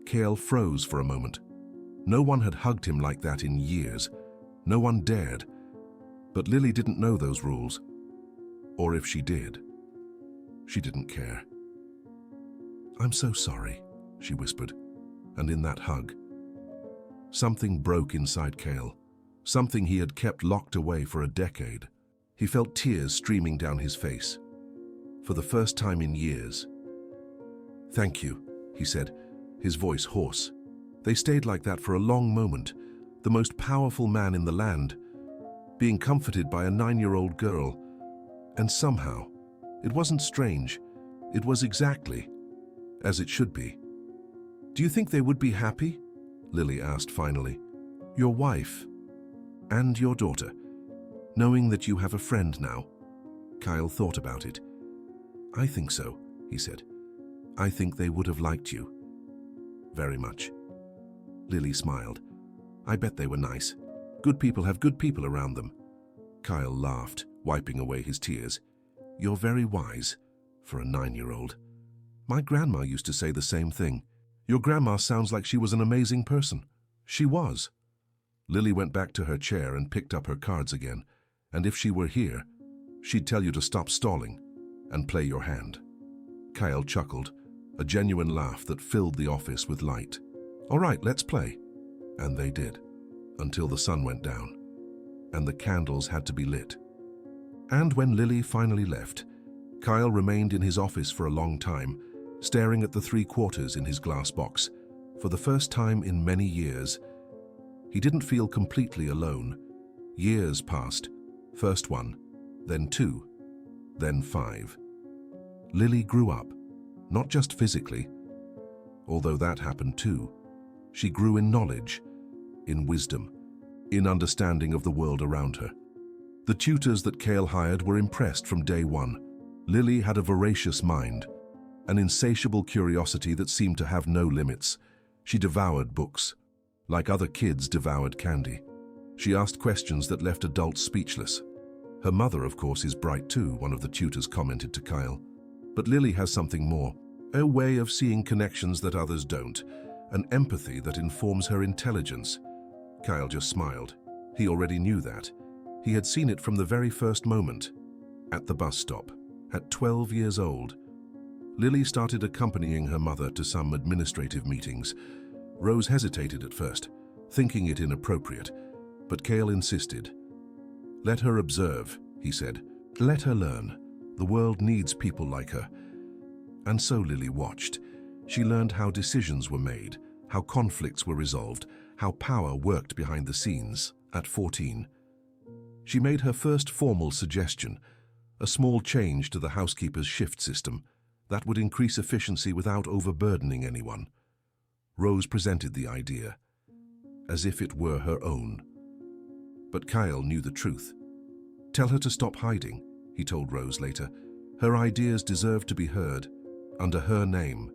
Cale froze for a moment. No one had hugged him like that in years. No one dared. But Lily didn't know those rules. Or if she did, she didn't care. "I'm so sorry," she whispered, and in that hug, something broke inside Cale, something he had kept locked away for a decade. He felt tears streaming down his face. For the first time in years, "Thank you," he said, his voice hoarse. They stayed like that for a long moment, the most powerful man in the land, being comforted by a 9-year-old girl. And somehow, it wasn't strange, it was exactly as it should be. "Do you think they would be happy?" Lily asked finally. "Your wife and your daughter, knowing that you have a friend now?" Kyle thought about it. "I think so," he said. "I think they would have liked you. Very much." Lily smiled. "I bet they were nice. Good people have good people around them." Kyle laughed, wiping away his tears. "You're very wise for a 9-year-old. My grandma used to say the same thing. Your grandma sounds like she was an amazing person." She was. Lily went back to her chair and picked up her cards again. "And if she were here, she'd tell you to stop stalling and play your hand." Kyle chuckled, a genuine laugh that filled the office with light. "All right, let's play." And they did, until the sun went down, and the candles had to be lit. And when Lily finally left, Kyle remained in his office for a long time, staring at the 3 quarters in his glass box. For the first time in many years, he didn't feel completely alone. Years passed, first 1, then 2, then 5. Lily grew up, not just physically, although that happened too. She grew in knowledge, in wisdom, in understanding of the world around her. The tutors that Kyle hired were impressed from day one. Lily had a voracious mind, an insatiable curiosity that seemed to have no limits. She devoured books, like other kids devoured candy. She asked questions that left adults speechless. "Her mother, of course, is bright too," one of the tutors commented to Kyle. "But Lily has something more, a way of seeing connections that others don't, an empathy that informs her intelligence." Kyle just smiled. He already knew that. He had seen it from the very first moment. At the bus stop, at 12 years old, Lily started accompanying her mother to some administrative meetings. Rose hesitated at first, thinking it inappropriate, but Kyle insisted. "Let her observe," he said. "Let her learn. The world needs people like her." And so Lily watched. She learned how decisions were made, how conflicts were resolved, how power worked behind the scenes. At 14, she made her first formal suggestion, a small change to the housekeeper's shift system that would increase efficiency without overburdening anyone. Rose presented the idea, as if it were her own. But Kyle knew the truth. "Tell her to stop hiding," he told Rose later. "Her ideas deserve to be heard, under her name."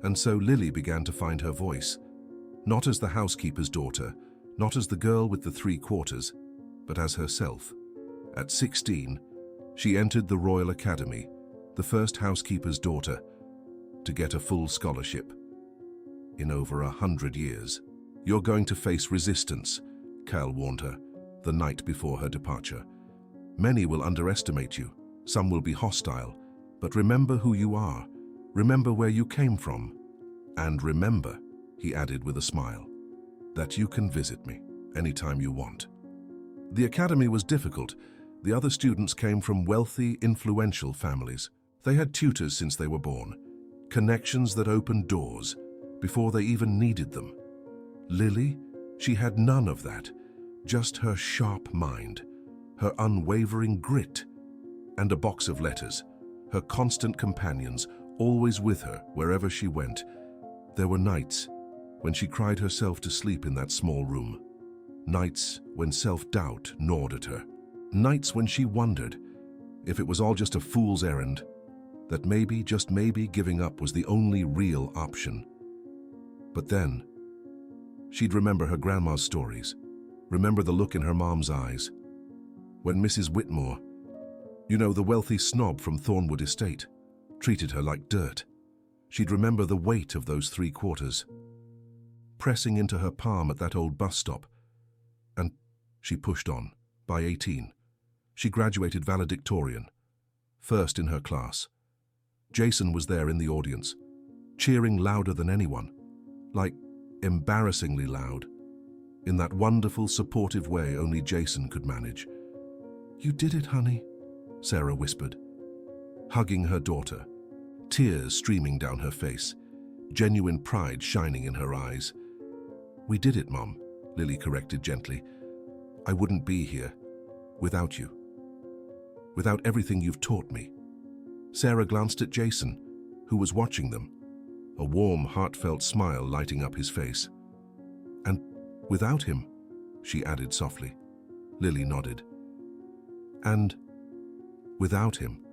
And so Lily began to find her voice, not as the housekeeper's daughter, not as the girl with the 3 quarters, but as herself. At 16, she entered the Royal Academy, the first housekeeper's daughter, to get a full scholarship. In over 100 years. "You're going to face resistance," Kyle warned her, the night before her departure. "Many will underestimate you, some will be hostile, but remember who you are, remember where you came from, and remember," he added with a smile, "that you can visit me anytime you want." The academy was difficult. The other students came from wealthy, influential families. They had tutors since they were born, connections that opened doors before they even needed them. Lily, she had none of that, just her sharp mind, her unwavering grit, and a box of letters, her constant companions, always with her wherever she went. There were nights when she cried herself to sleep in that small room, nights when self-doubt gnawed at her, nights when she wondered if it was all just a fool's errand, that maybe, just maybe, giving up was the only real option. But then, she'd remember her grandma's stories, remember the look in her mom's eyes. When Mrs. Whitmore, the wealthy snob from Thornwood Estate, treated her like dirt, she'd remember the weight of those 3 quarters, pressing into her palm at that old bus stop. And she pushed on. By 18, she graduated valedictorian, first in her class. Jason was there in the audience, cheering louder than anyone, like embarrassingly loud, in that wonderful, supportive way only Jason could manage. "You did it, honey," Sarah whispered, hugging her daughter, tears streaming down her face, genuine pride shining in her eyes. "We did it, Mom," Lily corrected gently. "I wouldn't be here without you. Without everything you've taught me." Sarah glanced at Jason, who was watching them, a warm, heartfelt smile lighting up his face. "And without him," she added softly. Lily nodded. "And without him."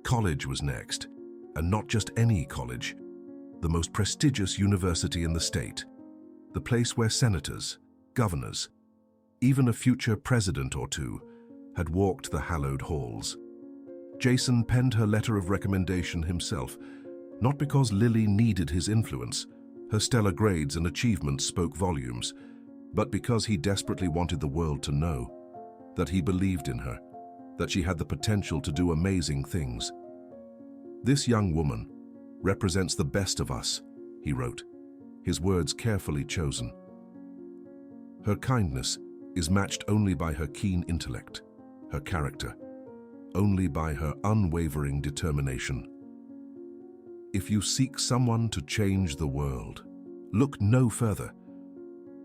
College was next, and not just any college. The most prestigious university in the state. The place where senators, governors, even a future president or two had walked the hallowed halls. Jason penned her letter of recommendation himself, not because Lily needed his influence, her stellar grades and achievements spoke volumes, but because he desperately wanted the world to know that he believed in her, that she had the potential to do amazing things. "This young woman represents the best of us," he wrote, his words carefully chosen. "Her kindness is matched only by her keen intellect, her character, only by her unwavering determination. If you seek someone to change the world, look no further."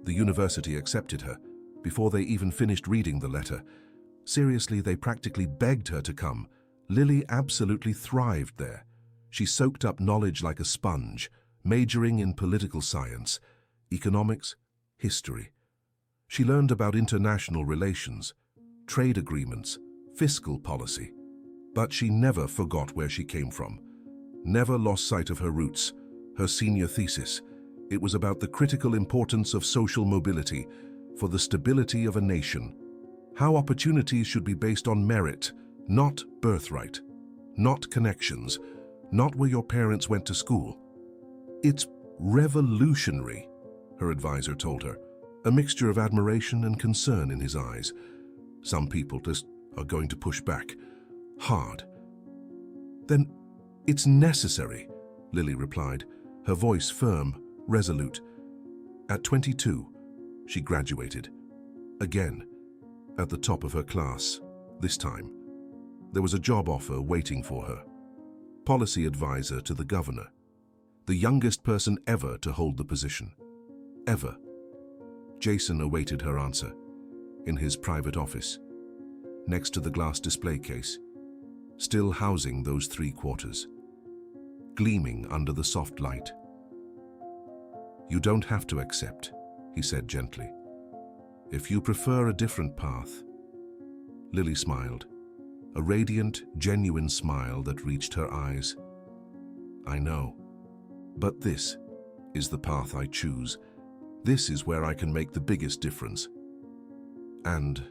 The university accepted her before they even finished reading the letter. Seriously, they practically begged her to come. Lily absolutely thrived there. She soaked up knowledge like a sponge, majoring in political science, economics, history. She learned about international relations, trade agreements, fiscal policy. But she never forgot where she came from, never lost sight of her roots. Her senior thesis, it was about the critical importance of social mobility for the stability of a nation. How opportunities should be based on merit, not birthright, not connections, not where your parents went to school. "It's revolutionary," her advisor told her, a mixture of admiration and concern in his eyes. "Some people just are going to push back hard." "Then it's necessary," Lily replied, her voice firm, resolute. At 22, she graduated. Again, at the top of her class, this time. There was a job offer waiting for her. Policy advisor to the governor. The youngest person ever to hold the position. Ever. Jason awaited her answer, in his private office, next to the glass display case, still housing those 3 quarters, gleaming under the soft light. "You don't have to accept," he said gently. "If you prefer a different path." Lily smiled, a radiant, genuine smile that reached her eyes. "I know, but this is the path I choose. This is where I can make the biggest difference." And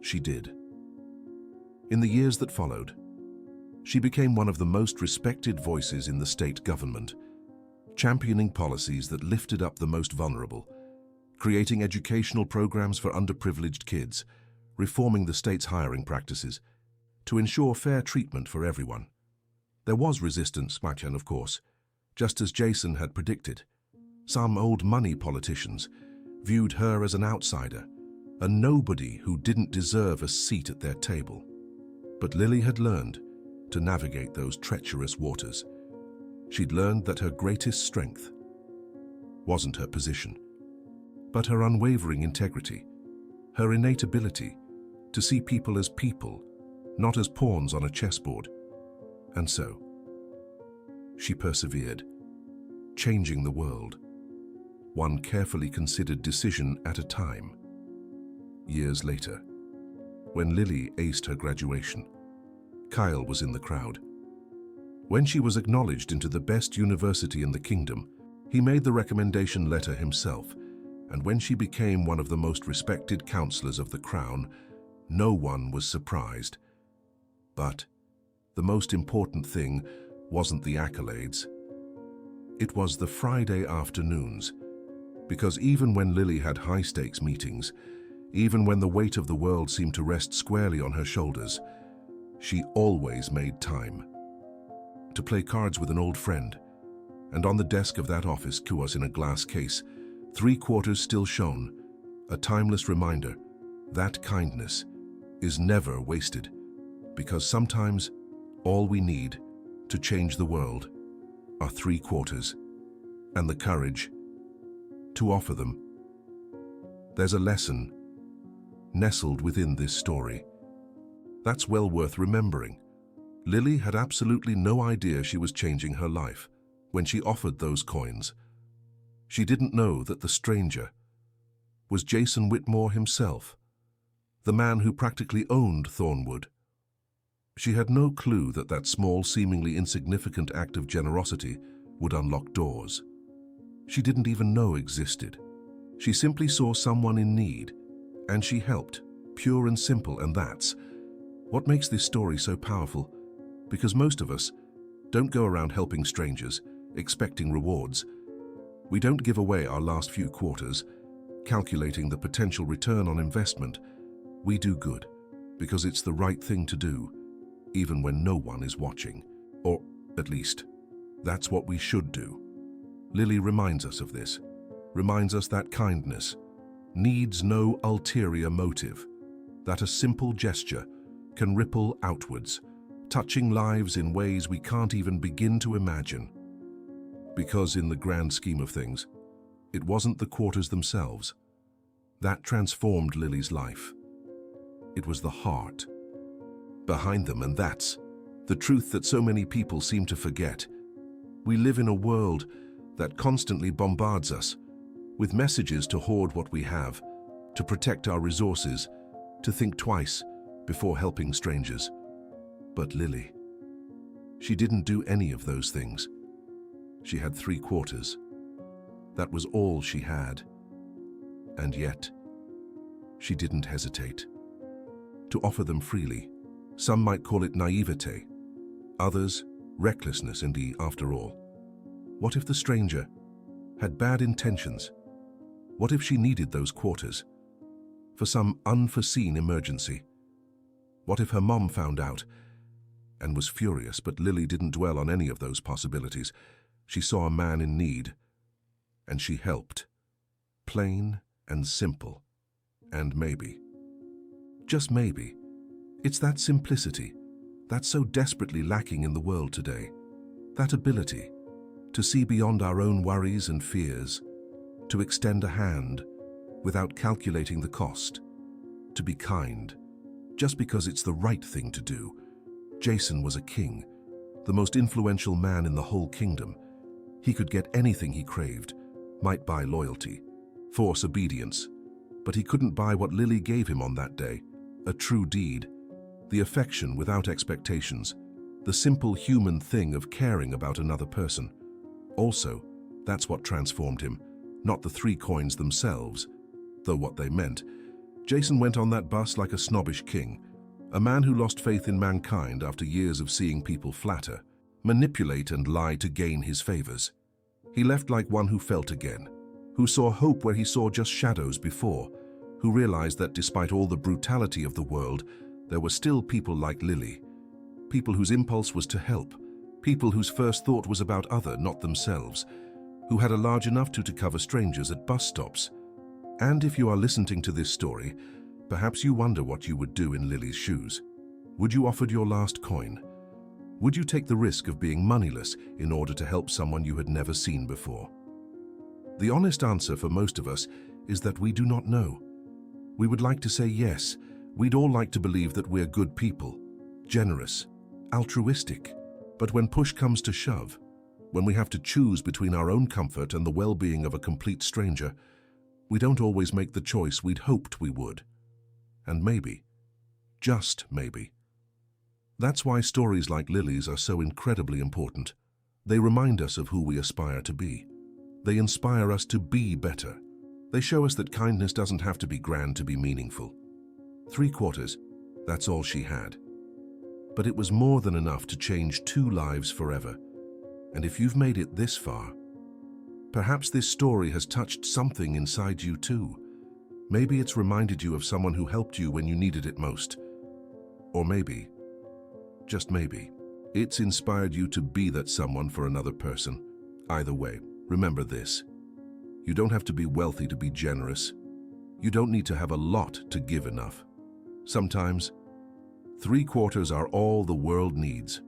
she did. In the years that followed, she became one of the most respected voices in the state government, championing policies that lifted up the most vulnerable, creating educational programs for underprivileged kids, reforming the state's hiring practices to ensure fair treatment for everyone. There was resistance, Machen, of course, just as Jason had predicted. Some old money politicians viewed her as an outsider, a nobody who didn't deserve a seat at their table. But Lily had learned to navigate those treacherous waters. She'd learned that her greatest strength wasn't her position, but her unwavering integrity, her innate ability to see people as people, not as pawns on a chessboard. And so, she persevered, changing the world, one carefully considered decision at a time. Years later, when Lily aced her graduation, Kyle was in the crowd. When she was acknowledged into the best university in the kingdom, he made the recommendation letter himself, and when she became one of the most respected counselors of the crown, no one was surprised. But the most important thing wasn't the accolades. It was the Friday afternoons, because even when Lily had high-stakes meetings, even when the weight of the world seemed to rest squarely on her shoulders, she always made time to play cards with an old friend. And on the desk of that office, in a glass case, 3 quarters still shone, a timeless reminder that kindness is never wasted, because sometimes all we need to change the world are 3 quarters, and the courage to offer them. There's a lesson nestled within this story that's well worth remembering. Lily had absolutely no idea she was changing her life when she offered those coins. She didn't know that the stranger was Jason Whitmore himself, the man who practically owned Thornwood. She had no clue that that small, seemingly insignificant act of generosity would unlock doors she didn't even know existed. She simply saw someone in need, and she helped, pure and simple, and that's what makes this story so powerful, because most of us don't go around helping strangers, expecting rewards. We don't give away our last few quarters, calculating the potential return on investment. We do good because it's the right thing to do, even when no one is watching. Or, at least, that's what we should do. Lily reminds us of this, reminds us that kindness needs no ulterior motive, that a simple gesture can ripple outwards, touching lives in ways we can't even begin to imagine. Because in the grand scheme of things, it wasn't the quarters themselves that transformed Lily's life. It was the heart behind them, and that's the truth that so many people seem to forget. We live in a world that constantly bombards us with messages to hoard what we have, to protect our resources, to think twice before helping strangers. But Lily, she didn't do any of those things. She had 3 quarters. That was all she had. And yet, she didn't hesitate to offer them freely. Some might call it naivete, others recklessness. Indeed, after all, what if the stranger had bad intentions? What if she needed those quarters for some unforeseen emergency? What if her mom found out and was furious? But Lily didn't dwell on any of those possibilities. She saw a man in need, and she helped. Plain and simple. And maybe, just maybe, it's that simplicity that's so desperately lacking in the world today. That ability to see beyond our own worries and fears, to extend a hand without calculating the cost, to be kind just because it's the right thing to do. Jason was a king, the most influential man in the whole kingdom. He could get anything he craved, might buy loyalty, force obedience, but he couldn't buy what Lily gave him on that day, a true deed, the affection without expectations, the simple human thing of caring about another person. Also, that's what transformed him, not the 3 coins themselves, though what they meant. Jason went on that bus like a snobbish king, a man who lost faith in mankind after years of seeing people flatter, manipulate and lie to gain his favors. He left like one who felt again, who saw hope where he saw just shadows before, who realized that despite all the brutality of the world, there were still people like Lily, people whose impulse was to help, people whose first thought was about other, not themselves, who had a large enough to cover strangers at bus stops. And if you are listening to this story, perhaps you wonder what you would do in Lily's shoes. Would you offer your last coin? Would you take the risk of being moneyless in order to help someone you had never seen before? The honest answer for most of us is that we do not know. We would like to say yes. We'd all like to believe that we're good people, generous, altruistic. But when push comes to shove, when we have to choose between our own comfort and the well-being of a complete stranger, we don't always make the choice we'd hoped we would. And maybe, just maybe, that's why stories like Lily's are so incredibly important. They remind us of who we aspire to be. They inspire us to be better. They show us that kindness doesn't have to be grand to be meaningful. 3 quarters, that's all she had. But it was more than enough to change 2 lives forever. And if you've made it this far, perhaps this story has touched something inside you too. Maybe it's reminded you of someone who helped you when you needed it most. Or maybe, just maybe, it's inspired you to be that someone for another person. Either way, remember this. You don't have to be wealthy to be generous. You don't need to have a lot to give enough. Sometimes, 3 quarters are all the world needs.